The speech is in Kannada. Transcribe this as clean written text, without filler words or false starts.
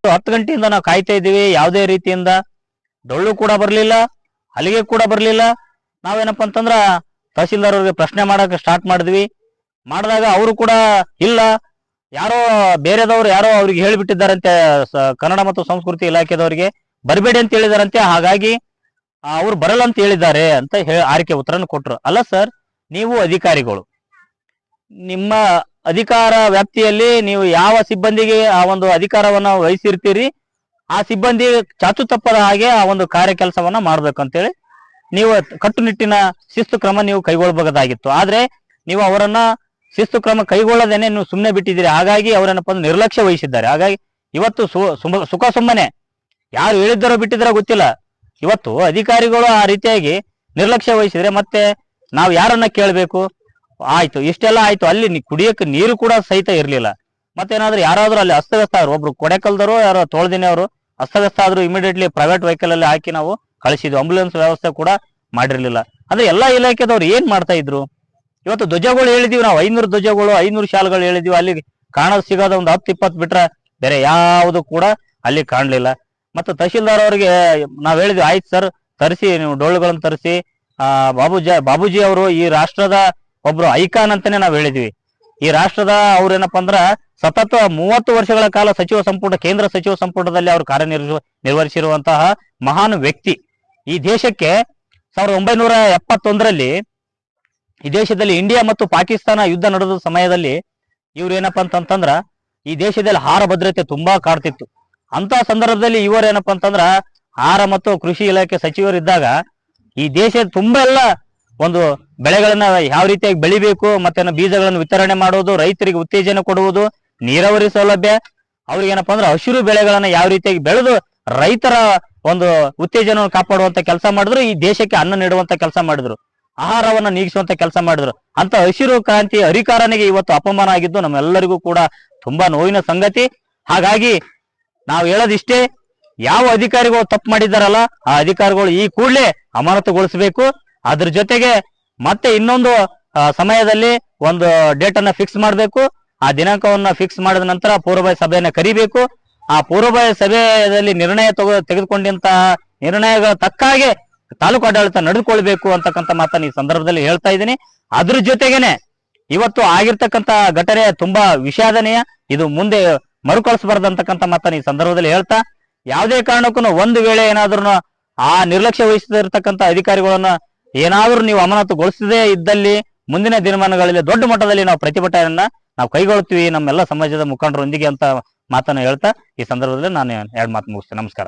10 ಗಂಟೆಯಿಂದ ನಾವು ಕಾಯ್ತಾ ಇದ್ದೀವಿ. ಯಾವುದೇ ರೀತಿಯಿಂದ ಡೊಳ್ಳು ಕೂಡ ಬರಲಿಲ್ಲ, ಹಲಿಗೆ ಕೂಡ ಬರಲಿಲ್ಲ. ನಾವೇನಪ್ಪ ಅಂತಂದ್ರ ತಹಸೀಲ್ದಾರ್ ಅವ್ರಿಗೆ ಪ್ರಶ್ನೆ ಮಾಡಕ್ಕೆ ಸ್ಟಾರ್ಟ್ ಮಾಡಿದ್ವಿ. ಮಾಡಿದಾಗ ಅವರು ಕೂಡ ಇಲ್ಲ, ಯಾರೋ ಬೇರೆದವ್ರು ಯಾರೋ ಅವ್ರಿಗೆ ಹೇಳಿಬಿಟ್ಟಿದ್ದಾರಂತೆ, ಕನ್ನಡ ಮತ್ತು ಸಂಸ್ಕೃತಿ ಇಲಾಖೆದವರಿಗೆ ಬರಬೇಡಿ ಅಂತ ಹೇಳಿದಾರಂತೆ. ಹಾಗಾಗಿ ಅವ್ರು ಬರಲ್ಲ ಅಂತ ಹೇಳಿದ್ದಾರೆ ಅಂತ ಆರ್ಕೆ ಉತ್ತರನ ಕೊಟ್ರು. ಅಲ್ಲ ಸರ್, ನೀವು ಅಧಿಕಾರಿಗಳು, ನಿಮ್ಮ ಅಧಿಕಾರ ವ್ಯಾಪ್ತಿಯಲ್ಲಿ ನೀವು ಯಾವ ಸಿಬ್ಬಂದಿಗೆ ಆ ಒಂದು ಅಧಿಕಾರವನ್ನ ವಹಿಸಿರ್ತೀರಿ, ಆ ಸಿಬ್ಬಂದಿ ಚಾಚು ತಪ್ಪದ ಹಾಗೆ ಆ ಒಂದು ಕಾರ್ಯ ಕೆಲಸವನ್ನ ಮಾಡ್ಬೇಕಂತೇಳಿ ನೀವು ಕಟ್ಟುನಿಟ್ಟಿನ ಶಿಸ್ತು ಕ್ರಮ ನೀವು ಕೈಗೊಳ್ಳಬಹುದಾಗಿತ್ತು. ಆದ್ರೆ ನೀವು ಅವರನ್ನ ಶಿಸ್ತು ಕ್ರಮ ಕೈಗೊಳ್ಳದೇನೆ ನೀವು ಸುಮ್ಮನೆ ಬಿಟ್ಟಿದ್ದೀರಿ. ಹಾಗಾಗಿ ಅವರೇನಪ್ಪ ನಿರ್ಲಕ್ಷ್ಯ ವಹಿಸಿದ್ದಾರೆ. ಹಾಗಾಗಿ ಇವತ್ತು ಸುಖ ಸುಮ್ಮನೆ ಯಾರು ಹೇಳಿದ್ದಾರೋ ಬಿಟ್ಟಿದ್ದಾರೋ ಗೊತ್ತಿಲ್ಲ, ಇವತ್ತು ಅಧಿಕಾರಿಗಳು ಆ ರೀತಿಯಾಗಿ ನಿರ್ಲಕ್ಷ್ಯ ವಹಿಸಿದ್ರೆ ಮತ್ತೆ ನಾವು ಯಾರನ್ನ ಕೇಳಬೇಕು? ಆಯ್ತು, ಇಷ್ಟೆಲ್ಲ ಆಯ್ತು, ಅಲ್ಲಿ ಕುಡಿಯಕ್ಕೆ ನೀರು ಕೂಡ ಸಹಿತ ಇರ್ಲಿಲ್ಲ. ಮತ್ತೇನಾದ್ರೂ ಯಾರಾದ್ರೂ ಅಲ್ಲಿ ಅಸ್ತವ್ಯಸ್ತ ಆದ್ರು, ಒಬ್ರು ಕೊಡೆಕಲ್ದವರು ಯಾರೋ ತೋಳ್ದಿನಿ ಅವರು ಅಸ್ತವ್ಯಸ್ತ ಆದ್ರು, ಇಮಿಡಿಯೇಟ್ಲಿ ಪ್ರೈವೇಟ್ ವೆಹಿಕಲ್ ಅಲ್ಲಿ ಹಾಕಿ ನಾವು ಕಳಿಸಿದ್ವಿ. ಆಂಬುಲೆನ್ಸ್ ವ್ಯವಸ್ಥೆ ಕೂಡ ಮಾಡಿರ್ಲಿಲ್ಲ. ಅಂದ್ರೆ ಎಲ್ಲಾ ಇಲಾಖೆದವ್ರು ಏನ್ ಮಾಡ್ತಾ ಇದ್ರು? ಇವತ್ತು ಧ್ವಜಗಳು ಹೇಳಿದೀವಿ ನಾವು, 500 ಧ್ವಜಗಳು, 500 ಶಾಲೆಗಳು ಹೇಳಿದೀವಿ. ಅಲ್ಲಿ ಕಾಣೋದು ಸಿಗೋದ ಒಂದು 10-20 ಬಿಟ್ರೆ ಬೇರೆ ಯಾವುದು ಕೂಡ ಅಲ್ಲಿ ಕಾಣ್ಲಿಲ್ಲ. ಮತ್ತು ತಹಶೀಲ್ದಾರ್ ಅವರಿಗೆ ನಾವ್ ಹೇಳಿದ್ವಿ, ಆಯ್ತು ಸರ್ ತರಿಸಿ, ನೀವು ಡೊಳ್ಳುಗಳನ್ನು ತರಿಸಿ. ಬಾಬೂಜಿ ಅವರು ಈ ರಾಷ್ಟ್ರದ ಒಬ್ರು ಐಕಾನ್ ಅಂತಾನೆ ನಾವ್ ಹೇಳಿದ್ವಿ. ಈ ರಾಷ್ಟ್ರದ ಅವ್ರೇನಪ್ಪ ಅಂದ್ರ ಸತತ 30 ವರ್ಷಗಳ ಕಾಲ ಸಚಿವ ಸಂಪುಟ, ಕೇಂದ್ರ ಸಚಿವ ಸಂಪುಟದಲ್ಲಿ ಅವರು ನಿರ್ವಹಿಸಿರುವಂತಹ ಮಹಾನ್ ವ್ಯಕ್ತಿ. ಈ ದೇಶಕ್ಕೆ 1971ರಲ್ಲಿ ಈ ದೇಶದಲ್ಲಿ ಇಂಡಿಯಾ ಮತ್ತು ಪಾಕಿಸ್ತಾನ ಯುದ್ಧ ನಡೆದ ಸಮಯದಲ್ಲಿ ಇವ್ರು ಏನಪ್ಪಾ ಅಂತಂದ್ರ ಈ ದೇಶದಲ್ಲಿ ಆಹಾರ ಭದ್ರತೆ ತುಂಬಾ ಕಾಡ್ತಿತ್ತು. ಅಂತ ಸಂದರ್ಭದಲ್ಲಿ ಇವರೇನಪ್ಪಾ ಅಂತಂದ್ರ ಆಹಾರ ಮತ್ತು ಕೃಷಿ ಇಲಾಖೆ ಸಚಿವರಿದ್ದಾಗ ಈ ದೇಶ ತುಂಬಾ ಎಲ್ಲ ಒಂದು ಬೆಳೆಗಳನ್ನ ಯಾವ ರೀತಿಯಾಗಿ ಬೆಳಿಬೇಕು, ಮತ್ತೆ ಬೀಜಗಳನ್ನು ವಿತರಣೆ ಮಾಡೋದು, ರೈತರಿಗೆ ಉತ್ತೇಜನ ಕೊಡುವುದು, ನೀರಾವರಿ ಸೌಲಭ್ಯ, ಅವ್ರಿಗೇನಪ್ಪಾ ಅಂದ್ರೆ ಹಸಿರು ಬೆಳೆಗಳನ್ನ ಯಾವ ರೀತಿಯಾಗಿ ಬೆಳೆದು ರೈತರ ಒಂದು ಉತ್ತೇಜನವನ್ನು ಕಾಪಾಡುವಂತ ಕೆಲಸ ಮಾಡಿದ್ರು. ಈ ದೇಶಕ್ಕೆ ಅನ್ನ ನೀಡುವಂತ ಕೆಲಸ ಮಾಡಿದ್ರು, ಆಹಾರವನ್ನ ನೀಗಿಸುವಂತ ಕೆಲಸ ಮಾಡಿದ್ರು. ಅಂತ ಹಸಿರು ಕ್ರಾಂತಿ ಹರಿಕಾರನಿಗೆ ಇವತ್ತು ಅಪಮಾನ ಆಗಿದ್ದು ನಮ್ಮೆಲ್ಲರಿಗೂ ಕೂಡ ತುಂಬಾ ನೋವಿನ ಸಂಗತಿ. ಹಾಗಾಗಿ ನಾವು ಹೇಳೋದಿಷ್ಟೇ, ಯಾವ ಅಧಿಕಾರಿಗಳು ತಪ್ಪು ಮಾಡಿದಾರಲ್ಲ ಆ ಅಧಿಕಾರಿಗಳು ಈ ಕೂಡಲೇ ಅಮಾನತುಗೊಳಿಸಬೇಕು. ಅದ್ರ ಜೊತೆಗೆ ಮತ್ತೆ ಇನ್ನೊಂದು ಸಮಯದಲ್ಲಿ ಒಂದು ಡೇಟ್ ಅನ್ನ ಫಿಕ್ಸ್ ಮಾಡಬೇಕು. ಆ ದಿನಾಂಕವನ್ನ ಫಿಕ್ಸ್ ಮಾಡಿದ ನಂತರ ಪೂರ್ವಭಾವಿ ಸಭೆಯನ್ನ ಕರಿಬೇಕು. ಆ ಪೂರ್ವಭಾವಿ ಸಭೆಯಲ್ಲಿ ನಿರ್ಣಯ ತೆಗೆದುಕೊಂಡಂತಹ ನಿರ್ಣಯಗಳ ತಕ್ಕಾಗೆ ತಾಲೂಕು ಆಡಳಿತ ನಡೆದುಕೊಳ್ಬೇಕು ಅಂತಕ್ಕಂಥ ಮಾತನ್ನ ಈ ಸಂದರ್ಭದಲ್ಲಿ ಹೇಳ್ತಾ ಇದ್ದೀನಿ. ಅದ್ರ ಜೊತೆಗೇನೆ ಇವತ್ತು ಆಗಿರ್ತಕ್ಕಂಥ ಘಟನೆ ತುಂಬಾ ವಿಷಾದನೀಯ. ಇದು ಮುಂದೆ ಮರುಕಳಿಸಬಾರ್ದಂತಕ್ಕಂಥ ಮಾತನ್ನ ಈ ಸಂದರ್ಭದಲ್ಲಿ ಹೇಳ್ತಾ, ಯಾವುದೇ ಕಾರಣಕ್ಕೂ ಒಂದು ವೇಳೆ ಏನಾದ್ರೂ ಆ ನಿರ್ಲಕ್ಷ್ಯ ವಹಿಸಿರ್ತಕ್ಕಂಥ ಅಧಿಕಾರಿಗಳನ್ನ ಏನಾದ್ರೂ ನೀವು ಅಮಾನತುಗೊಳಿಸದೇ ಇದ್ದಲ್ಲಿ ಮುಂದಿನ ದಿನಮಾನಗಳಲ್ಲಿ ದೊಡ್ಡ ಮಟ್ಟದಲ್ಲಿ ನಾವು ಪ್ರತಿಭಟನೆಯನ್ನ ನಾವು ಕೈಗೊಳ್ತೀವಿ ನಮ್ಮೆಲ್ಲ ಸಮಾಜದ ಮುಖಂಡರೊಂದಿಗೆ ಅಂತ ಮಾತನ್ನ ಹೇಳ್ತಾ ಈ ಸಂದರ್ಭದಲ್ಲಿ ನಾನು 2 ಮಾತು ಮುಗಿಸ್ತೇನೆ. ನಮಸ್ಕಾರ.